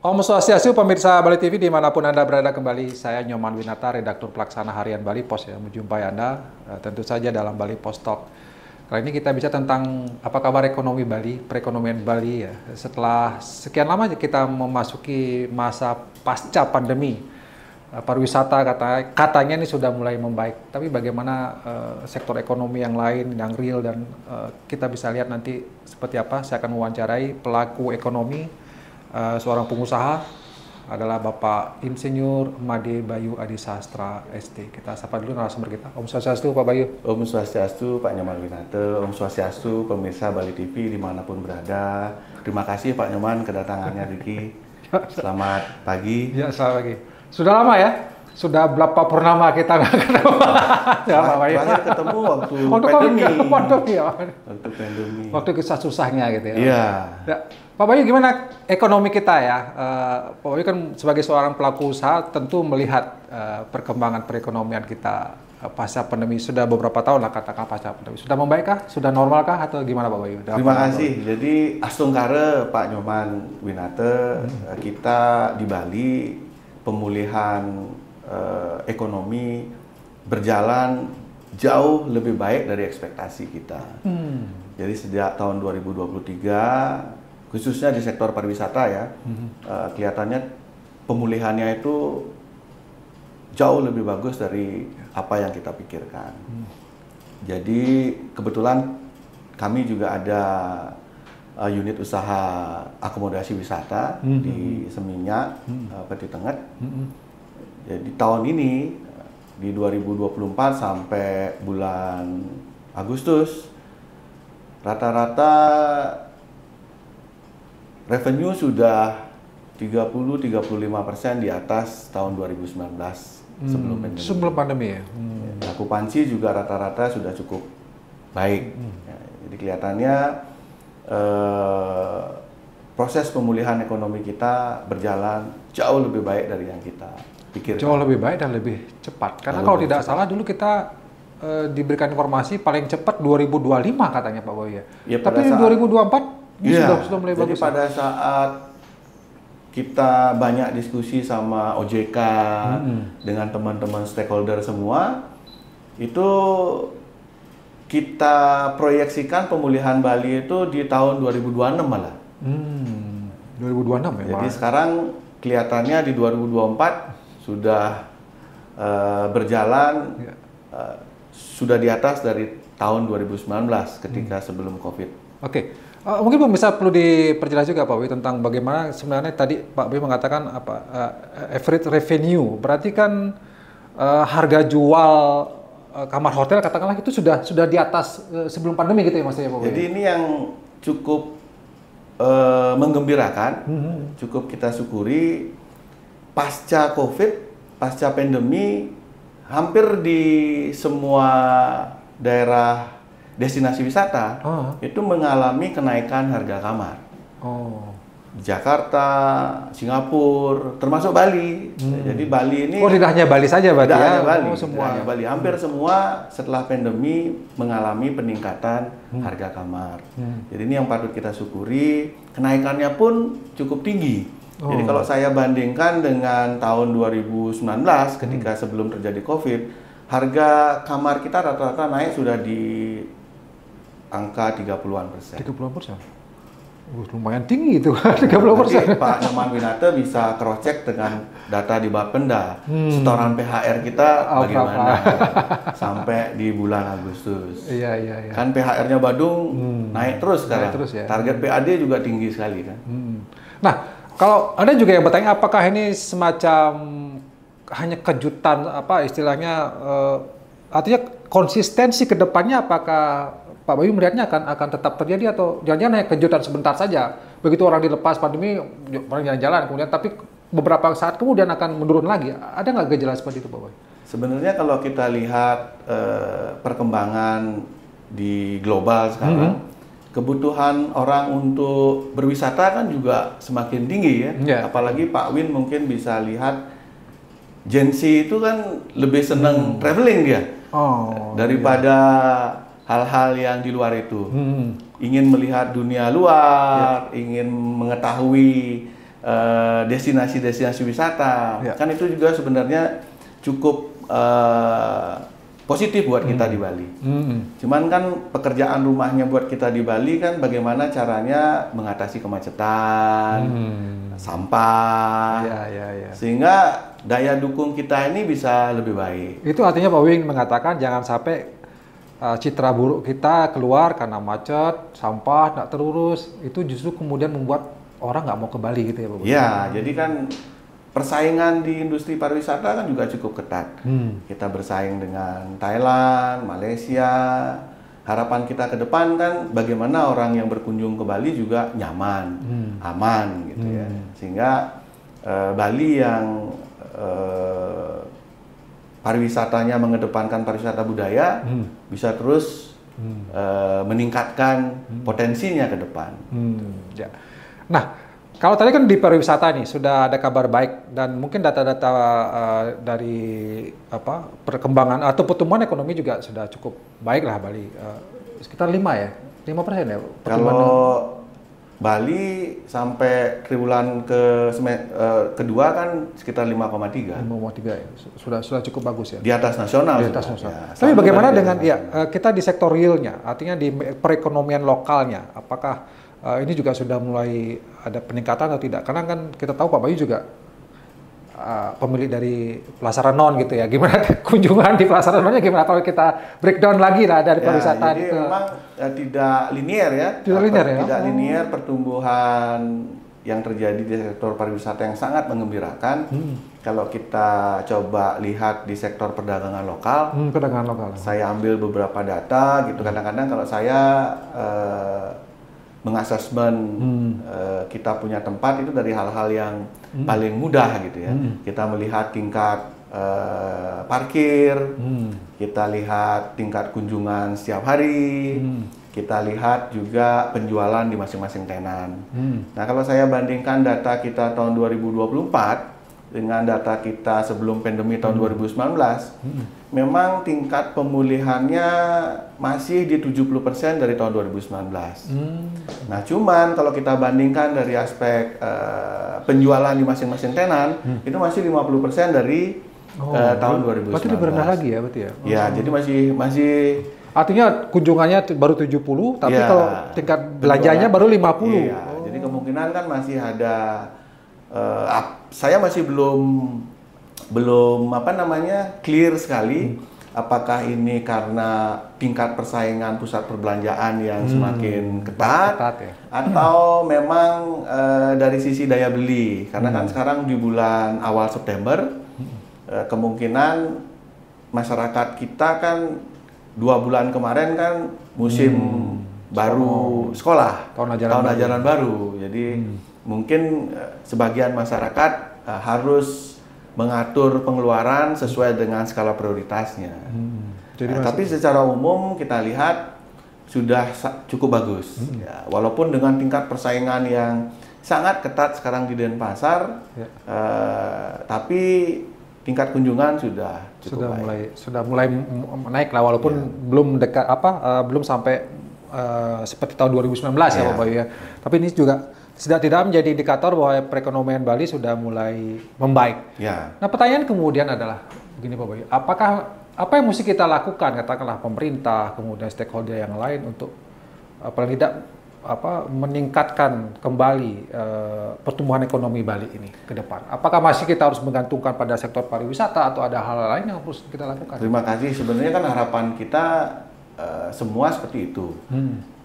Om Swastiastu, pemirsa Bali TV dimanapun Anda berada, kembali saya Nyoman Winata, redaktur pelaksana harian Bali Pos ya, menjumpai Anda tentu saja dalam Bali Pos Talk. Kali ini kita bicara tentang apa kabar ekonomi Bali, perekonomian Bali ya. Setelah sekian lama kita memasuki masa pasca pandemi, pariwisata katanya ini sudah mulai membaik. Tapi bagaimana sektor ekonomi yang lain, yang real, dan kita bisa lihat nanti seperti apa. Saya akan mewawancarai pelaku ekonomi, seorang pengusaha, adalah Bapak Insinyur Made Bayu Adisastra ST. Kita sapa dulu narasumber kita. Om Swastiastu, Pak Bayu. Om Swastiastu, Pak Nyoman Winata. Om Swastiastu, pemirsa Bali TV dimanapun berada. Terima kasih Pak Nyoman kedatangannya Diki. Selamat pagi. Ya, selamat pagi. Sudah lama ya? Sudah berapa purnama kita nggak ketemu? Terakhir ketemu waktu pandemi. Waktu pandemi. Waktu susah-susahnya gitu ya. Iya. Ya. Pak Bayu, gimana ekonomi kita ya? Pak Bayu kan sebagai seorang pelaku usaha tentu melihat perkembangan perekonomian kita pasca pandemi. Sudah beberapa tahun lah katakan pasca pandemi. Sudah membaikkah? Sudah normalkah? Atau gimana Pak Bayu? Terima kasih. Jadi astungkara Pak Nyoman Winata, kita di Bali pemulihan ekonomi berjalan jauh lebih baik dari ekspektasi kita. Jadi sejak tahun 2023, khususnya di sektor pariwisata ya, kelihatannya pemulihannya itu jauh lebih bagus dari apa yang kita pikirkan. Jadi kebetulan kami juga ada unit usaha akomodasi wisata di Seminyak, Peti Tengah. Jadi tahun ini di 2024 sampai bulan Agustus rata-rata revenue sudah 30-35% di atas tahun 2019 sebelum pandemi. Sebelum pandemi ya. Okupansi juga rata-rata sudah cukup baik. Ya, jadi kelihatannya proses pemulihan ekonomi kita berjalan jauh lebih baik dari yang kita pikirkan. Jauh lebih baik dan lebih cepat. Karena kalau tidak salah dulu kita diberikan informasi paling cepat 2025 katanya Pak Boy ya. Tapi 2024 ini sudah mulai bagus. Jadi pada saat kita banyak diskusi sama OJK dengan teman-teman stakeholder semua, itu kita proyeksikan pemulihan Bali itu di tahun 2026 malah. 2026 ya. Jadi sekarang kelihatannya di 2024 sudah berjalan sudah di atas dari tahun 2019 ketika sebelum COVID. Oke. Mungkin bisa perlu diperjelas juga Pak Boy tentang bagaimana sebenarnya tadi Pak Boy mengatakan apa average revenue. Berarti kan harga jual kamar hotel katakanlah itu sudah di atas sebelum pandemi gitu ya Mas ya Pak Boy. Jadi ini yang cukup menggembirakan, cukup kita syukuri. Pasca COVID, pasca pandemi, hampir di semua daerah destinasi wisata itu mengalami kenaikan harga kamar. Jakarta, Singapura, termasuk Bali. Jadi Bali ini tidak hanya Bali saja berarti ya? Bali, semua. Bali. Hampir semua setelah pandemi mengalami peningkatan harga kamar. Jadi ini yang patut kita syukuri. Kenaikannya pun cukup tinggi. Jadi kalau saya bandingkan dengan tahun 2019 ketika sebelum terjadi COVID, harga kamar kita rata-rata naik sudah di angka 30-an%. 30%? Lumayan tinggi itu, 30%. Pak Nyoman Winata bisa cross-check dengan data di Bapenda. Setoran PHR kita bagaimana sampai di bulan Agustus. Iya. Kan PHR-nya Badung naik terus sekarang. Naik terus, ya. Target PAD juga tinggi sekali kan. Nah, kalau ada juga yang bertanya apakah ini semacam hanya kejutan apa istilahnya artinya konsistensi ke depannya, apakah Pak Bayu melihatnya akan tetap terjadi atau jangan-jangan hanya kejutan sebentar saja, begitu orang dilepas pandemi orang jalan-jalan kemudian tapi beberapa saat kemudian akan menurun lagi, ada nggak gejala seperti itu Pak Bayu? Sebenarnya kalau kita lihat perkembangan di global sekarang, kebutuhan orang untuk berwisata kan juga semakin tinggi ya. Apalagi Pak Win mungkin bisa lihat Gen Z itu kan lebih senang traveling dia daripada hal-hal yang di luar itu. Ingin melihat dunia luar, ingin mengetahui destinasi-destinasi wisata. Ya. Kan itu juga sebenarnya cukup positif buat kita di Bali. Cuman kan pekerjaan rumahnya buat kita di Bali kan bagaimana caranya mengatasi kemacetan, sampah, sehingga daya dukung kita ini bisa lebih baik. Itu artinya Pak Wing mengatakan jangan sampai citra buruk kita keluar karena macet, sampah, tidak terurus. Itu justru kemudian membuat orang nggak mau ke Bali gitu ya Pak Wing? Ya, jadi kan persaingan di industri pariwisata kan juga cukup ketat. Kita bersaing dengan Thailand, Malaysia. Harapan kita ke depan kan bagaimana orang yang berkunjung ke Bali juga nyaman, aman gitu ya. Sehingga Bali yang pariwisatanya mengedepankan pariwisata budaya bisa terus meningkatkan potensinya ke depan. Ya. Nah, kalau tadi kan di pariwisata nih sudah ada kabar baik dan mungkin data-data dari perkembangan atau pertumbuhan ekonomi juga sudah cukup baik lah Bali, sekitar 5% ya. Kalau Bali sampai triwulan kedua kan sekitar 5,3. 5,3 ya. Sudah cukup bagus ya. Di atas nasional. Di atas nasional. Ya. Tapi bagaimana dengan kita di sektor realnya, artinya di perekonomian lokalnya, apakah ini juga sudah mulai ada peningkatan atau tidak? Karena kan kita tahu Pak Bayu juga pemilik dari Plaza Renon gitu ya. Gimana kunjungan di Plaza Renonnya, gimana kalau kita breakdown lagi lah dari pariwisata? Jadi memang tidak linear ya. Tidak linear pertumbuhan yang terjadi di sektor pariwisata yang sangat menggembirakan. Kalau kita coba lihat di sektor perdagangan lokal, saya ambil beberapa data gitu. Kadang-kadang kalau saya mengasesmen kita punya tempat itu dari hal-hal yang paling mudah gitu ya. Kita melihat tingkat parkir, kita lihat tingkat kunjungan setiap hari, kita lihat juga penjualan di masing-masing tenan. Nah, kalau saya bandingkan data kita tahun 2024 dengan data kita sebelum pandemi tahun 2019, memang tingkat pemulihannya masih di 70% dari tahun 2019. Nah, cuman kalau kita bandingkan dari aspek penjualan di masing-masing tenan, itu masih 50% dari tahun 2019. Berarti lebih rendah lagi ya, berarti ya? Ya, jadi masih artinya kunjungannya baru 70, tapi kalau tingkat belanjanya baru 50. Iya, jadi kemungkinan kan masih ada saya masih belum clear sekali apakah ini karena tingkat persaingan pusat perbelanjaan yang semakin ketat ya? Atau memang dari sisi daya beli, karena kan sekarang di bulan awal September kemungkinan masyarakat kita kan 2 bulan kemarin kan musim baru sekolah, tahun ajaran baru. Jadi mungkin sebagian masyarakat harus mengatur pengeluaran sesuai dengan skala prioritasnya. Tapi secara umum kita lihat sudah cukup bagus. Ya, walaupun dengan tingkat persaingan yang sangat ketat sekarang di Denpasar, tapi tingkat kunjungan sudah cukup baik. Sudah mulai naik lah, walaupun belum dekat belum sampai seperti tahun 2019 ya Pak Bayu ya. Tapi ini juga tidak menjadi indikator bahwa perekonomian Bali sudah mulai membaik. Nah, pertanyaan kemudian adalah begini Pak Bayu, apa yang mesti kita lakukan, katakanlah pemerintah, kemudian stakeholder yang lain untuk paling tidak meningkatkan kembali pertumbuhan ekonomi Bali ini ke depan? Apakah masih kita harus menggantungkan pada sektor pariwisata atau ada hal lain yang harus kita lakukan? Terima kasih. Sebenarnya kan harapan kita semua seperti itu.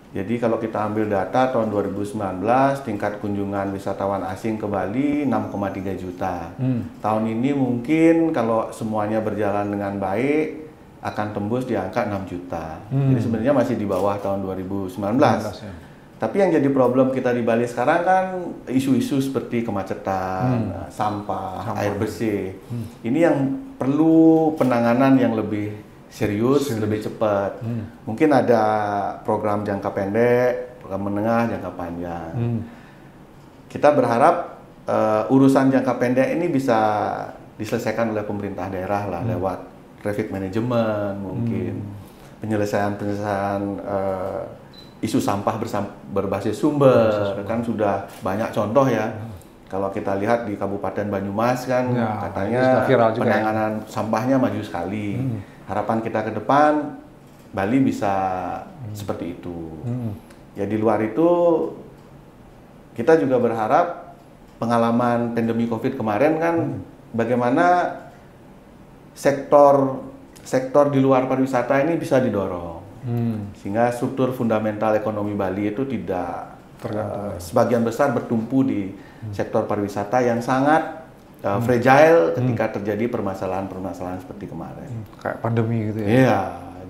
Jadi kalau kita ambil data tahun 2019, tingkat kunjungan wisatawan asing ke Bali 6,3 juta. Tahun ini mungkin kalau semuanya berjalan dengan baik akan tembus di angka 6 juta. Jadi sebenarnya masih di bawah tahun 2019. Tapi yang jadi problem kita di Bali sekarang kan isu-isu seperti kemacetan, sampah, air bersih. Ini yang perlu penanganan yang lebih serius, lebih cepat. Mungkin ada program jangka pendek, program menengah, jangka panjang. Kita berharap urusan jangka pendek ini bisa diselesaikan oleh pemerintah daerah lah, lewat traffic management mungkin, penyelesaian isu sampah berbasis sumber, kan sudah banyak contoh ya. Kalau kita lihat di Kabupaten Banyumas kan Ya, katanya sudah viral juga, penanganan sampahnya maju sekali. Harapan kita ke depan Bali bisa seperti itu. Ya di luar itu kita juga berharap pengalaman pandemi Covid kemarin kan bagaimana sektor di luar pariwisata ini bisa didorong. Sehingga struktur fundamental ekonomi Bali itu tidak sebagian besar bertumpu di sektor pariwisata yang sangat fragile ketika terjadi permasalahan-permasalahan seperti kemarin. Kayak pandemi gitu ya. Iya,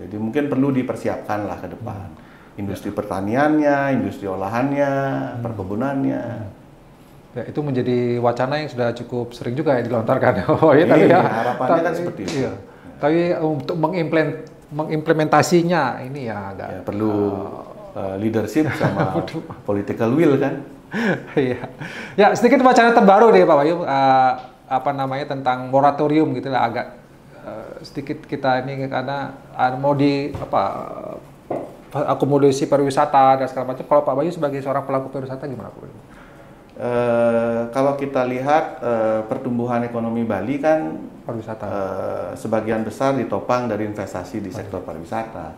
jadi mungkin perlu dipersiapkan lah ke depan. Industri pertaniannya, industri olahannya, perkebunannya. Ya, itu menjadi wacana yang sudah cukup sering juga ya dilontarkan. Oh iya, tapi ya harapannya kan seperti itu. Iya. Tapi untuk mengimplementasinya ini ya agak Ya, perlu leadership sama political will kan. Iya. Ya, sedikit wacana terbaru nih Pak Bayu, apa namanya tentang moratorium gitu lah, agak sedikit kita ini karena mau di akomodasi pariwisata dan segala macam. Kalau Pak Bayu sebagai seorang pelaku pariwisata gimana Pak Bayu? Kalau kita lihat pertumbuhan ekonomi Bali kan Pariwisata. Sebagian besar ditopang dari investasi di sektor pariwisata.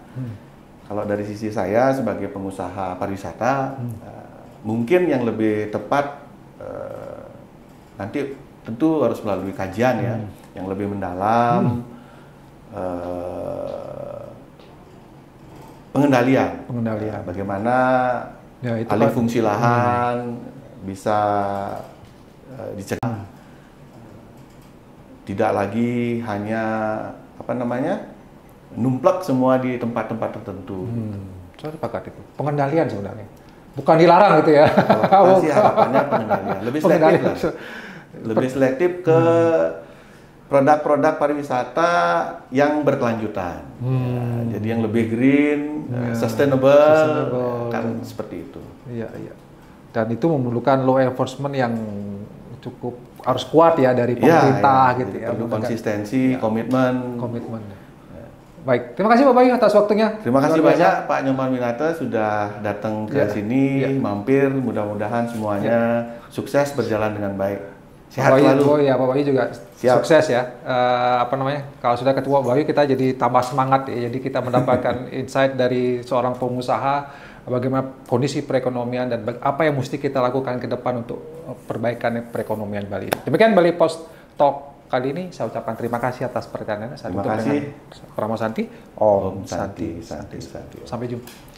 Kalau dari sisi saya sebagai pengusaha pariwisata, mungkin yang lebih tepat nanti tentu harus melalui kajian ya, yang lebih mendalam, pengendalian, bagaimana ya, itu alih fungsi lahan bisa dicegah, tidak lagi hanya numplak semua di tempat-tempat tertentu. Saya sepakat itu. Pengendalian sebenarnya. Bukan dilarang gitu ya. Kalau kita sih harapannya pengendalian. Lebih selektif lah. Lebih selektif ke produk-produk pariwisata yang berkelanjutan. Ya, jadi yang lebih green, sustainable, kan seperti itu. Iya, iya. Dan itu memerlukan law enforcement yang cukup harus kuat ya dari pemerintah gitu ya. Perlu konsistensi, komitmen. Baik, terima kasih Pak Bayu atas waktunya. Terima kasih banyak Pak Nyoman Winata sudah datang ke sini, mampir. Mudah-mudahan semuanya sukses berjalan dengan baik. Sehat selalu. Ya Pak Bayu juga sukses ya. Kalau sudah ketemu Pak Bayu kita jadi tambah semangat ya. Jadi kita mendapatkan insight dari seorang pengusaha bagaimana kondisi perekonomian dan apa yang mesti kita lakukan ke depan untuk perbaikan perekonomian Bali. Demikian Bali Post Talk kali ini, saya ucapkan terima kasih atas perhatiannya. Terima kasih. Pramosanti. Om Santi. Sampai jumpa.